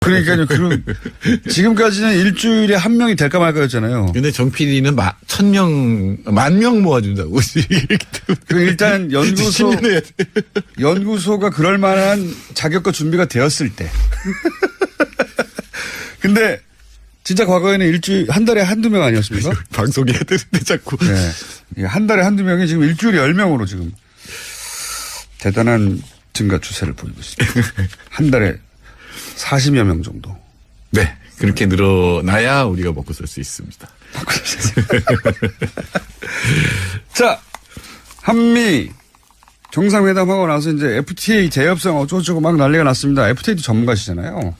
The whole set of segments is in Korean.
그러니까요. 지금까지는 일주일에 한 명이 될까 말까였잖아요. 근데 정 PD는 1,000명, 10,000명 모아준다고. 일단 연구소가 그럴 만한 자격과 준비가 되었을 때. 근데 진짜 과거에는 한 달에 한두 명 아니었습니까? 방송해야 되는데 자꾸. 네. 한 달에 한두 명이 지금 일주일에 10명으로 지금 대단한 증가 추세를 보이고 있습니다. 한 달에 40여 명 정도. 네. 그렇게 늘어나야 우리가 먹고 살 수 있습니다. 자, 한미 정상회담하고 나서 이제 FTA 재협상 어쩌고저쩌고 막 난리가 났습니다. FTA도 전문가시잖아요.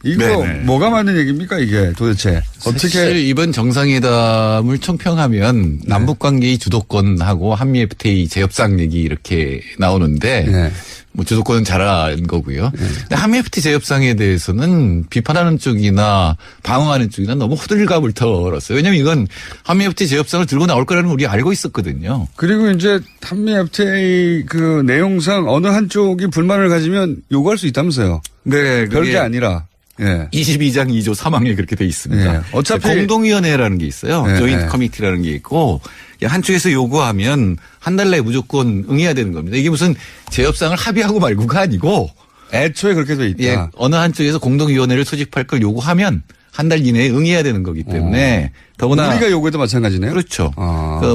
이거 네네. 뭐가 맞는 얘기입니까 이게 도대체. 사실 이번 정상회담을 총평하면 남북관계의 주도권하고 한미 FTA 재협상 얘기 이렇게 나오는데 네. 뭐 주도권은 잘한 거고요. 근데 한미 FTA 재협상에 대해서는 비판하는 쪽이나 방어하는 쪽이나 너무 호들갑을 털었어요. 왜냐하면 이건 한미 FTA 재협상을 들고 나올 거라는 걸 우리가 알고 있었거든요. 그리고 이제 한미 FTA 그 내용상 어느 한쪽이 불만을 가지면 요구할 수 있다면서요. 네. 별게 아니라. 예. 22장 2조 3항에 그렇게 돼 있습니다. 예. 어차피 공동위원회라는 게 있어요. 조인트 커미티라는 게 있고 한쪽에서 요구하면 한 달 내에 무조건 응해야 되는 겁니다. 이게 무슨 재협상을 합의하고 말고가 아니고 애초에 그렇게 돼 있다. 예. 어느 한쪽에서 공동위원회를 소집할 걸 요구하면 한 달 이내에 응해야 되는 거기 때문에 더구나 우리가 요구해도 마찬가지네요. 그렇죠.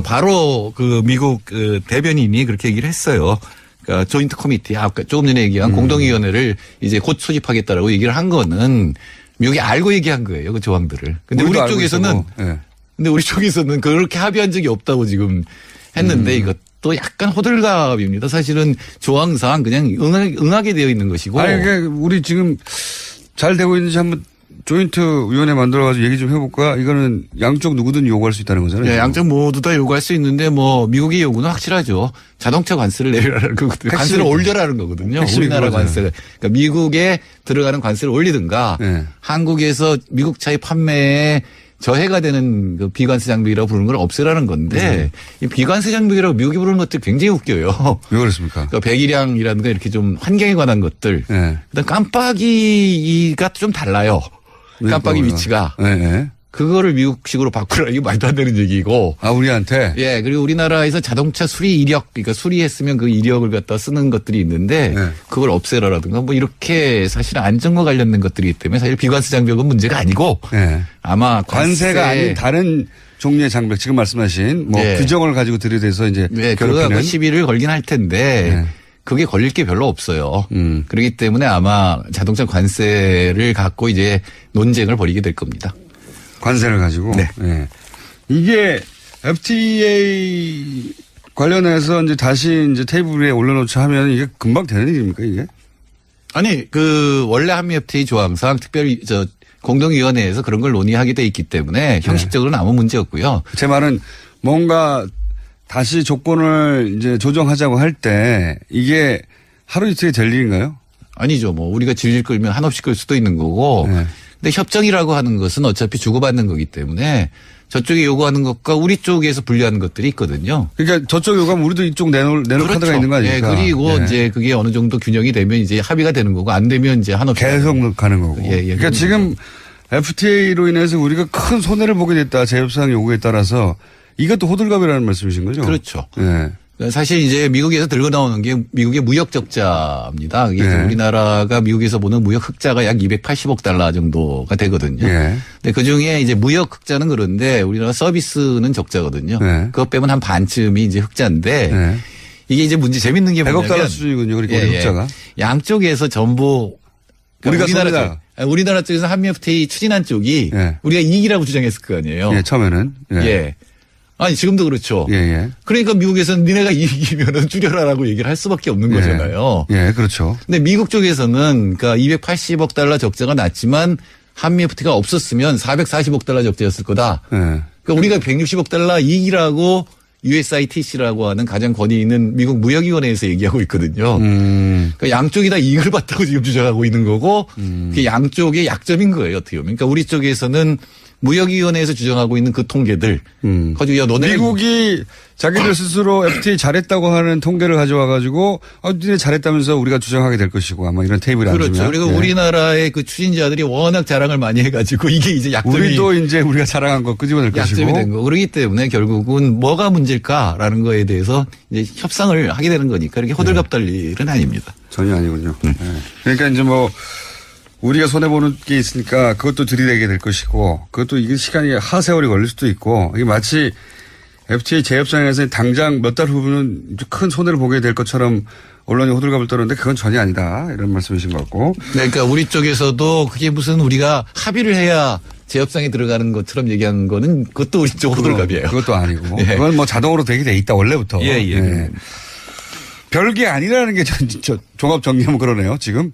바로 그 미국 그 대변인이 그렇게 얘기를 했어요. 그러니까 조인트 커미티 아까 조금 전에 얘기한 공동위원회를 이제 곧 소집하겠다라고 얘기를 한 거는 미국이 알고 얘기한 거예요. 그 조항들을. 근데 우리 쪽에서는 네. 근데 우리 쪽에서는 그렇게 합의한 적이 없다고 지금 했는데 이것도 약간 호들갑입니다. 사실은 조항상 그냥 응하게 되어 있는 것이고. 아니 그러니까 우리 지금 잘 되고 있는지 한번 조인트 위원회 만들어가지고 얘기 좀 해볼까? 이거는 양쪽 누구든 요구할 수 있다는 거잖아요. 네, 양쪽 모두 다 요구할 수 있는데 뭐 미국의 요구는 확실하죠. 자동차 관세를 내려라는 거거든요. 관세를 올려라는 거거든요. 우리나라 관세를. 그러니까 미국에 들어가는 관세를 올리든가 네. 한국에서 미국 차의 판매에 저해가 되는 그 비관세 장벽이라고 부르는 걸 없애라는 건데 이 비관세 장벽이라고 미국이 부르는 것들이 굉장히 웃겨요. 왜 그렇습니까? 그러니까 배기량이라든가 이렇게 좀 환경에 관한 것들. 네. 그다음 깜빡이가 좀 달라요. 깜빡이 위치가. 네. 그거를 미국식으로 바꾸라. 이게 말도 안 되는 얘기고. 아, 우리한테? 예. 그리고 우리나라에서 자동차 수리 이력, 그러니까 수리했으면 그 이력을 갖다 쓰는 것들이 있는데 네. 그걸 없애라라든가 뭐 이렇게 사실 안전과 관련된 것들이기 때문에 사실 비관세 장벽은 문제가 아니고 네. 아마 관세가 아닌 다른 종류의 장벽 지금 말씀하신 뭐 네. 규정을 가지고 들이대서 이제 네. 그거하고 시비를 걸긴 할 텐데 네. 그게 걸릴 게 별로 없어요. 그렇기 때문에 아마 자동차 관세를 갖고 이제 논쟁을 벌이게 될 겁니다. 관세를 가지고. 네. 네. 이게 FTA 관련해서 이제 다시 이제 테이블 위에 올려놓자 하면 이게 금방 되는 일입니까 이게? 아니 원래 한미 FTA 조항상 특별히 공동위원회에서 그런 걸 논의하게 돼 있기 때문에 형식적으로는 아무 문제 없고요. 제 말은 뭔가 다시 조건을 이제 조정하자고 할 때 이게 하루 이틀이 될 일인가요? 아니죠. 뭐 우리가 질질 끌면 한없이 끌 수도 있는 거고. 네. 근데 협정이라고 하는 것은 어차피 주고받는 거기 때문에 저쪽이 요구하는 것과 우리 쪽에서 분리하는 것들이 있거든요. 그러니까 저쪽 요구하면 우리도 이쪽 내놓을 그렇죠. 카드가 있는 거 아닙니까? 네, 그리고 네. 이제 그게 어느 정도 균형이 되면 이제 합의가 되는 거고 안 되면 이제 한없이 계속 가는 거고. 그러니까 그렇죠. 지금 FTA로 인해서 우리가 큰 손해를 보게 됐다. 재협상 요구에 따라서 이것도 호들갑이라는 말씀이신 거죠? 그렇죠. 네. 사실 이제 미국에서 들고 나오는 게 미국의 무역 적자입니다. 이게 네. 우리나라가 미국에서 보는 무역 흑자가 약 280억 달러 정도가 되거든요. 네. 근데 그 중에 이제 무역 흑자는 그런데 우리나라 서비스는 적자거든요. 네. 그것 빼면 한 반쯤이 이제 흑자인데 네. 이게 이제 문제 재밌는 게 100억 뭐냐면 달러 수준이군요. 그러니까 우리 흑자가. 양쪽에서 전부 우리가 우리나라 쪽에서 한미 FTA 추진한 쪽이 예. 우리가 이익이라고 주장했을 거 아니에요. 예, 처음에는. 예. 예. 아니 지금도 그렇죠. 예, 예. 그러니까 미국에서는 니네가 이익이면은 줄여라라고 얘기를 할 수밖에 없는 예. 거잖아요. 예, 그렇죠. 근데 미국 쪽에서는 그러니까 280억 달러 적자가 났지만 한미 FTA가 없었으면 440억 달러 적자였을 거다. 예. 그러니까 우리가 160억 달러 이익이라고 USITC라고 하는 가장 권위 있는 미국 무역위원회에서 얘기하고 있거든요. 그러니까 양쪽이 다 이익을 봤다고 지금 주장하고 있는 거고 그게 양쪽의 약점인 거예요. 어떻게 보면. 그러니까 우리 쪽에서는 무역위원회에서 주장하고 있는 그 통계들. 가지고 미국이 자기들 스스로 FTA 잘했다고 하는 통계를 가져와 가지고 니네 잘했다면서 우리가 주장하게 될 것이고 아마 이런 테이블에 앉으면. 그렇죠. 그리고 네. 우리나라의 그 추진자들이 워낙 자랑을 많이 해가지고 이게 이제 약점이. 우리도 이제 우리가 자랑한 거 끄집어낼 것이고. 약점이 된 거. 그렇기 때문에 결국은 뭐가 문제일까라는 거에 대해서 이제 협상을 하게 되는 거니까 이렇게 호들갑 떨 일은 아닙니다. 전혀 아니군요. 네. 그러니까 이제 뭐 우리가 손해보는 게 있으니까 그것도 들이대게 될 것이고 그것도 이게 시간이 하세월이 걸릴 수도 있고 이게 마치 FTA 재협상에서 당장 몇 달 후는 큰 손해를 보게 될 것처럼 언론이 호들갑을 떨었는데 그건 전혀 아니다. 이런 말씀이신 것 같고. 네, 그러니까 우리 쪽에서도 그게 무슨 우리가 합의를 해야 재협상에 들어가는 것처럼 얘기한 거는 그것도 우리 쪽 호들갑이에요. 그것도 아니고. 예. 그건 뭐 자동으로 되게 돼 있다 원래부터. 예, 예. 네. 별게 아니라는 게 저 종합 정리하면 그러네요. 지금.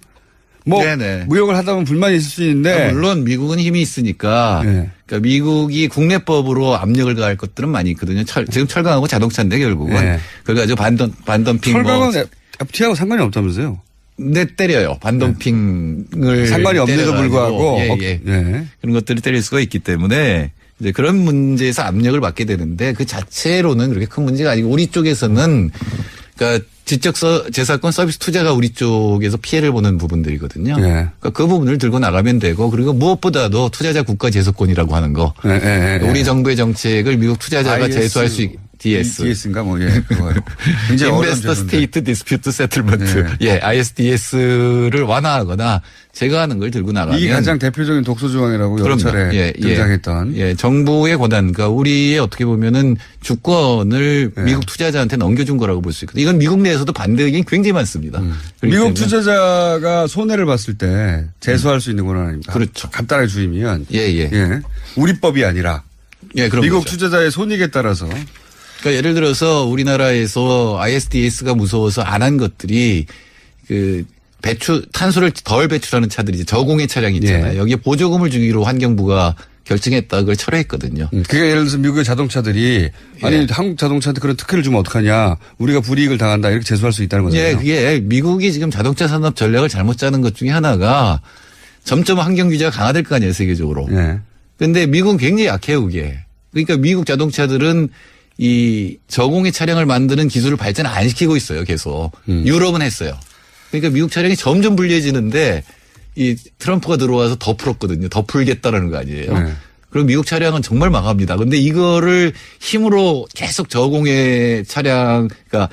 뭐 네네. 무역을 하다 보면 불만이 있을 수 있는데. 물론 미국은 힘이 있으니까 네. 그러니까 미국이 국내법으로 압력을 가할 것들은 많이 있거든요. 지금 철강하고 자동차인데 결국은. 네. 그래가지고 반덤핑. 철강은 FTA하고 상관이 없다면서요? 네, 때려요. 반덤핑을. 상관이 없는데도 불구하고. 예, 예. 네. 그런 것들이 때릴 수가 있기 때문에 이제 그런 문제에서 압력을 받게 되는데 그 자체로는 그렇게 큰 문제가 아니고 우리 쪽에서는 그러니까 지적재산권 서비스 투자가 우리 쪽에서 피해를 보는 부분들이거든요. 네. 그러니까 그 부분을 들고 나가면 되고 그리고 무엇보다도 투자자 국가 제소권이라고 하는 거. 네, 네, 네. 우리 정부의 정책을 미국 투자자가 IS, 제소할 수 DS. DS인가 뭐, 예, 그거요. 굉장히 어려운 인베스터 제도인데. 스테이트 디스퓨트 세틀먼트. 예, ISDS를 완화하거나 제거하는 걸 들고 나가면. 이게 가장 대표적인 독소조항이라고 여러 차례 등장했던. 예, 정부의 권한, 그러니까 우리의 어떻게 보면은 주권을 예. 미국 투자자한테 넘겨준 거라고 볼 수 있거든요. 이건 미국 내에서도 반대 의견이 굉장히 많습니다. 그렇기 미국 때문에. 투자자가 손해를 봤을 때 제소할 수 있는 권한 아닙니까? 그렇죠. 간단하게 주의면. 예, 예. 우리 법이 아니라. 예, 그런 미국 거죠. 투자자의 손익에 따라서. 그러니까 예를 들어서 우리나라에서 ISDS가 무서워서 안 한 것들이 그 탄소를 덜 배출하는 차들이 이제 저공해 차량이 있잖아요. 예. 여기에 보조금을 주기로 환경부가 결정했다. 그걸 철회했거든요. 그게 예를 들어서 미국의 자동차들이 아니 한국 자동차한테 그런 특혜를 주면 어떡하냐. 우리가 불이익을 당한다. 이렇게 제소할 수 있다는 거잖아요. 예, 그게 미국이 지금 자동차 산업 전략을 잘못 짜는 것 중에 하나가 점점 환경 규제가 강화될 거 아니에요. 세계적으로. 그런데 미국은 굉장히 약해요. 그게. 그러니까 미국 자동차들은 이 저공해 차량을 만드는 기술을 발전 안 시키고 있어요. 계속. 유럽은 했어요. 그러니까 미국 차량이 점점 불리해지는데 이 트럼프가 들어와서 더 풀었거든요. 더 풀겠다라는 거 아니에요. 네. 그럼 미국 차량은 정말 망합니다. 근데 이거를 힘으로 계속 저공해 차량, 그러니까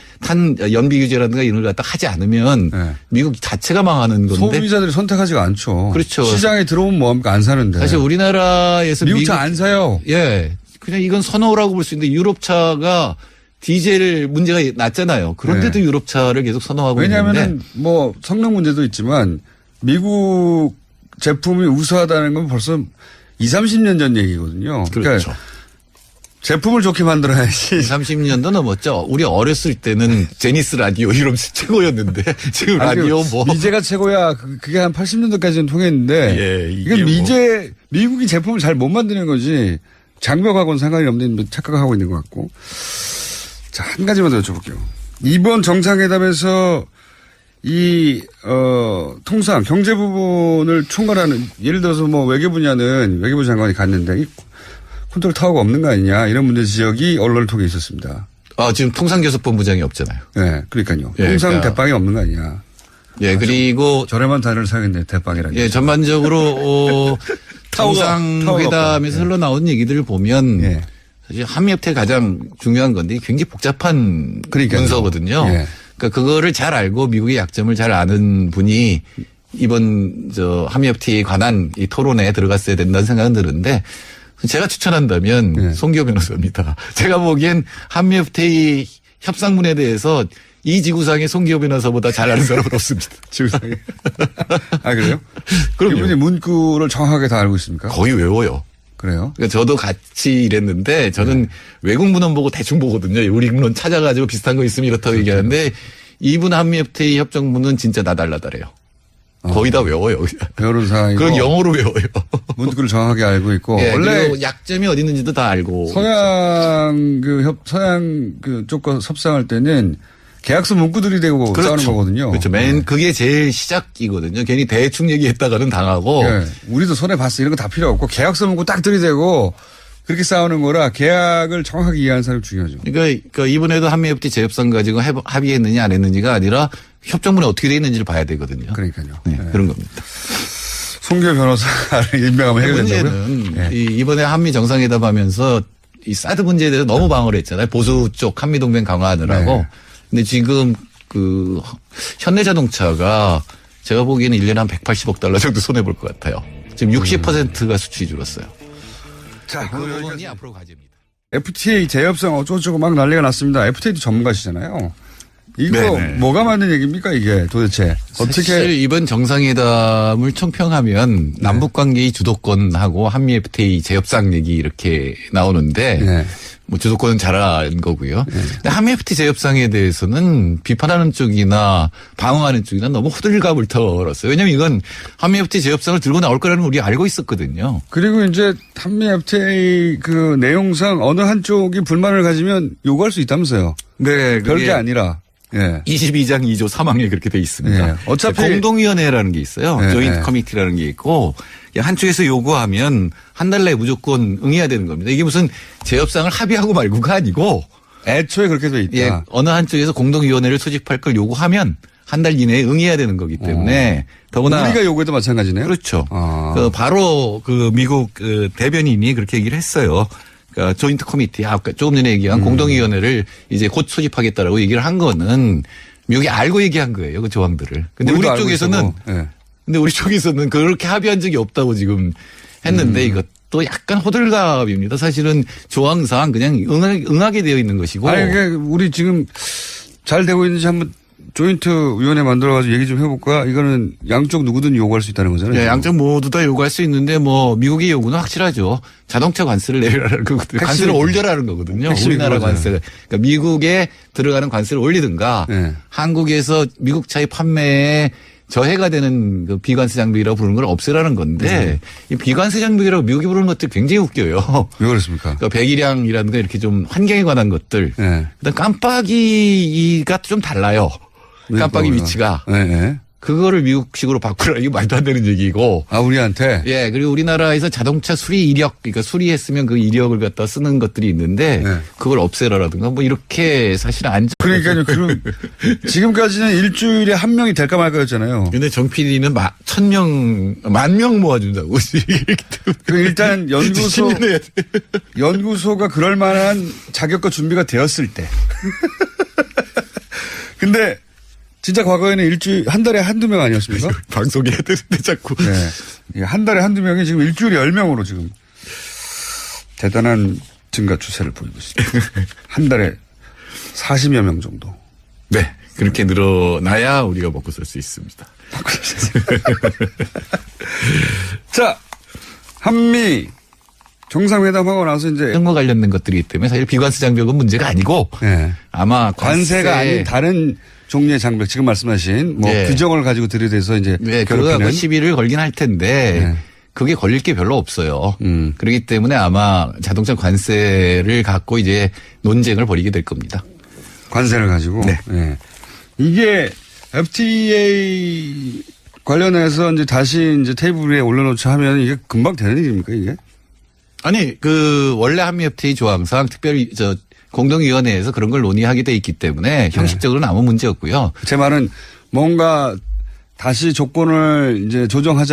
연비 규제라든가 이런 걸 갖다 하지 않으면 네. 미국 자체가 망하는 건데. 소비자들이 선택하지가 않죠. 그렇죠. 시장에 들어오면 뭐합니까? 안 사는데. 사실 우리나라에서 미국 차 안 사요. 예. 그냥 이건 선호라고 볼 수 있는데 유럽 차가 디젤 문제가 났잖아요. 그런데도 네. 유럽 차를 계속 선호하고 왜냐하면은 있는데. 뭐 성능 문제도 있지만 미국 제품이 우수하다는 건 벌써 20-30년 전 얘기거든요. 그렇죠. 그러니까 제품을 좋게 만들어야지. 30년도 넘었죠. 우리 어렸을 때는 제니스 라디오 이러면 최고였는데 지금 라디오 뭐. 미제가 최고야. 그게 한 80년도까지는 통했는데. 예, 이게 미국이 제품을 잘 못 만드는 거지. 장벽하고는 상관이 없는 착각하고 있는 것 같고. 자, 한 가지만 더 여쭤볼게요. 이번 정상회담에서 통상 경제 부분을 총괄하는 예를 들어서 뭐 외교부 장관이 갔는데 이 컨트롤 타워가 없는 거 아니냐 이런 문제 지적이 언론을 통해 있었습니다. 지금 통상교섭본부장이 없잖아요. 네, 그러니까요. 예, 통상 그러니까. 대빵이 없는 거 아니냐. 예, 그리고 저렴한 단어를 사용했는데 대빵이라는. 예, 전반적으로 정상회담에서 흘러나온 얘기들을 보면 예. 사실 한미협회 가장 중요한 건데 굉장히 복잡한 그러니까요. 문서거든요. 예. 그러니까 그거를 잘 알고 미국의 약점을 잘 아는 분이 이번 한미협회에 관한 이 토론에 들어갔어야 된다는 생각은 드는데 제가 추천한다면 예. 송기호 변호사입니다. 제가 보기엔 한미협회 협상문에 대해서 이 지구상의 송기호 변호사보다 잘 아는 사람은 없습니다. 지구상에. 아, 그래요? 그럼요. 이분이 문구를 정확하게 다 알고 있습니까? 거의 외워요. 그래요? 그러니까 저도 같이 일했는데 저는 외국 문헌 보고 대충 보거든요. 우리 문헌 찾아가지고 비슷한 거 있으면 이렇다고 얘기하는데 이분 한미협회 협정문은 진짜 나달라달해요. 거의 다 외워요. 변호사이고. 그건 영어로 외워요. 문구를 정확하게 알고 있고. 예, 원래 그리고 약점이 어디 있는지도 다 알고. 서양 쪽과 협상할 때는 계약서 문구 들이대고 그렇죠. 싸우는 거거든요. 그렇죠. 그게 제일 시작이거든요. 괜히 대충 얘기했다가는 당하고. 네. 우리도 손해 봤어. 이런 거 다 필요 없고 계약서 문구 딱 들이대고 그렇게 싸우는 거라 계약을 정확하게 이해하는 사람이 중요하죠. 그러니까 이번에도 한미 FTA 재협상 가지고 합의했느냐 안 했느냐가 아니라 협정문에 어떻게 돼 있는지를 봐야 되거든요. 그러니까요. 네, 네. 그런 겁니다. 송교 변호사를 임명하면 해결된다고요? 문제는 네. 이번에 한미 정상회담 하면서 이 사드 문제에 대해서 너무 방어를 했잖아요. 보수 쪽 한미 동맹 강화하느라고. 네. 근데 지금 그 현대자동차가 제가 보기에는 1년에 한 180억 달러 정도 손해볼 것 같아요. 지금 60%가 수출이 줄었어요. 자, 그 부분이 앞으로 과제입니다. FTA 재협상 어쩌고저쩌고 막 난리가 났습니다. FTA도 전문가시잖아요. 이거 네네. 뭐가 맞는 얘기입니까 이게 도대체? 사실 어떻게 이번 정상회담을 총평하면 남북관계의 주도권하고 한미 FTA 재협상 얘기 이렇게 나오는데 네. 뭐 주도권은 잘한 거고요. 근데 한미 FTA 재협상에 대해서는 비판하는 쪽이나 방어하는 쪽이나 너무 호들갑을 털었어요. 왜냐하면 이건 한미 FTA 재협상을 들고 나올 거라는 걸 우리 알고 있었거든요. 그리고 이제 한미 FTA 그 내용상 어느 한쪽이 불만을 가지면 요구할 수 있다면서요. 네, 별게 아니라. 예. 22장 2조 3항에 그렇게 돼 있습니다. 네. 어차피 공동위원회라는 게 있어요. 네. 조인트 커미티라는 게 있고 한쪽에서 요구하면 한 달 내에 무조건 응해야 되는 겁니다. 이게 무슨 재협상을 합의하고 말고가 아니고 애초에 그렇게 돼 있다. 예, 어느 한쪽에서 공동위원회를 소집할 걸 요구하면 한 달 이내에 응해야 되는 거기 때문에 더구나 우리가 요구해도 마찬가지네요. 그렇죠. 아. 바로 그 미국 그 대변인이 그렇게 얘기를 했어요. 그러니까 조인트 커미티 아까 조금 전에 얘기한 공동위원회를 이제 곧 소집하겠다라고 얘기를 한 거는 미국이 알고 얘기한 거예요. 그 조항들을. 근데 우리 쪽에서는 네. 근데 우리 쪽에서는 그렇게 합의한 적이 없다고 지금 했는데 이것도 약간 호들갑입니다. 사실은 조항상 그냥 응하게 되어 있는 것이고. 아니, 이게 우리 지금 잘 되고 있는지 한번 조인트 위원회 만들어가지고 얘기 좀 해볼까? 이거는 양쪽 누구든 요구할 수 있다는 거잖아요. 네, 양쪽 모두 다 요구할 수 있는데 뭐 미국의 요구는 확실하죠. 자동차 관세를 내려라는 거거든요. 관세를 올려라는 거거든요. 우리나라 관세를. 그러니까 미국에 들어가는 관세를 올리든가 네. 한국에서 미국 차의 판매에 저해가 되는 그 비관세 장벽이라고 부르는 걸 없애라는 건데 이 비관세 장벽이라고 미국이 부르는 것들 굉장히 웃겨요. 왜 그렇습니까? 그러니까 배기량이라든가 이렇게 좀 환경에 관한 것들. 네. 그다음 깜빡이가 좀 달라요. 깜빡이 위치가. 네, 네. 그거를 미국식으로 바꾸라 이게 말도 안 되는 얘기고. 아, 우리한테? 예, 그리고 우리나라에서 자동차 수리 이력, 그러니까 수리했으면 그 이력을 갖다 쓰는 것들이 있는데 네. 그걸 없애라라든가 뭐 이렇게 사실 안. 그러니까요. 그럼 지금까지는 일주일에 한 명이 될까 말까였잖아요. 근데 정 PD는 1,000명, 10,000명 모아준다고. 그럼 일단 신년해야 돼. 연구소가 그럴 만한 자격과 준비가 되었을 때. 근데 진짜 과거에는 일주일, 한 달에 한두 명 아니었습니까? 방송해야 되는데 자꾸. 네. 한 달에 한두 명이 지금 일주일에 10명으로 지금 대단한 증가 추세를 보이고 있습니다. 한 달에 40여 명 정도. 네. 그렇게 늘어나야 우리가 먹고 살 수 있습니다. 자, 한미 정상회담하고 나서 이제 정과 관련된 것들이기 때문에 사실 비관세 장벽은 문제가 아니고 네. 아마 관세가 아닌 다른 종류의 장벽 지금 말씀하신 뭐 네. 규정을 가지고 들이대서 이제 네, 그거가 뭐 시비를 걸긴 할 텐데 네. 그게 걸릴 게 별로 없어요. 그렇기 때문에 아마 자동차 관세를 갖고 이제 논쟁을 벌이게 될 겁니다. 관세를 가지고. 네. 네. 이게 FTA 관련해서 이제 다시 이제 테이블 위에 올려놓자 하면 이게 금방 되는 일입니까 이게? 아니 그 원래 한미 FTA 조항상 특별히 공동위원회에서 그런 걸 논의하게 돼 있기 때문에 형식적으로는 아무 문제 없고요. 제 말은 뭔가 다시 조건을 이제 조정하자.